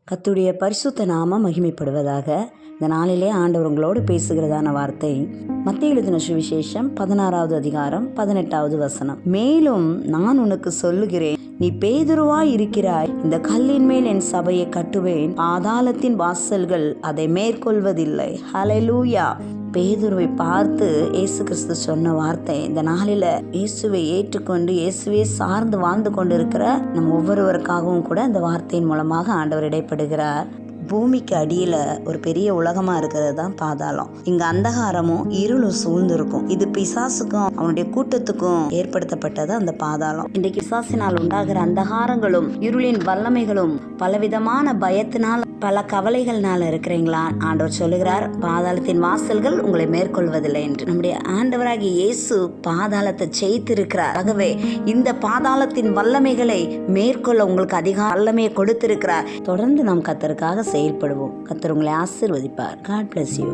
கர்த்தருடைய பரிசுத்த நாமம் மகிமைப்படுவதாக. இந்த நாளிலே ஆண்டவர் உங்களோடு பேசுகிறதான வார்த்தை மத்தேயு எழுதின சுவிசேஷம் 16வது அதிகாரம் 18வது வசனம். மேலும் நான் உனக்கு சொல்லுகிறேன், நீ பேதுருவாய் இருக்கிறாய், இந்த கல்லின் மேல் என் சபையை கட்டுவேன், பாதாளத்தின் வாசல்கள் அதை மேற்கொள்வதில்லை. ஹல்லேலூயா. பேதுருவை பார்த்து இயேசு கிறிஸ்து சொன்ன வார்த்தை. இந்த நாளில இயேசுவை ஏற்றுக்கொண்டு இயேசுவே சார்ந்து வாழ்ந்து கொண்டிருக்கிற நம் ஒவ்வொருவருக்காகவும் கூட இந்த வார்த்தையின் மூலமாக ஆண்டவர் இடைப்படுகிறார். பூமிக்கு அடியில ஒரு பெரிய உலகமா இருக்கிறது தான் பாதாளம். இங்க அந்தகாரமும் இருளும் சூழ்ந்திருக்கும். இது பிசாசுக்கும் அவனுடைய கூட்டத்துக்கும் ஏற்படுத்தப்பட்டது அந்த பாதாளம். இன்றைக்கு பிசாசினால் உண்டாகிற அந்தகாரங்களும் இருளின் வல்லமைகளும் பலவிதமான பயத்தினால் பல கவலைகள்னால இருக்கிறீங்களா? ஆண்டவர் சொல்லுகிறார், பாதாளத்தின் வாசல்கள் உங்களை மேற்கொள்வதில்லை என்று. நம்முடைய ஆண்டவராகிய இயேசு பாதாளத்தை ஜெயித்திருக்கிறார். ஆகவே இந்த பாதாளத்தின் வல்லமைகளை மேற்கொள்ள உங்களுக்கு அதிக வல்லமையை கொடுத்திருக்கிறார். தொடர்ந்து நாம் கர்த்தருக்காக செயல்படுவோம். கர்த்தர் உங்களை ஆசீர்வதிப்பார். God bless you.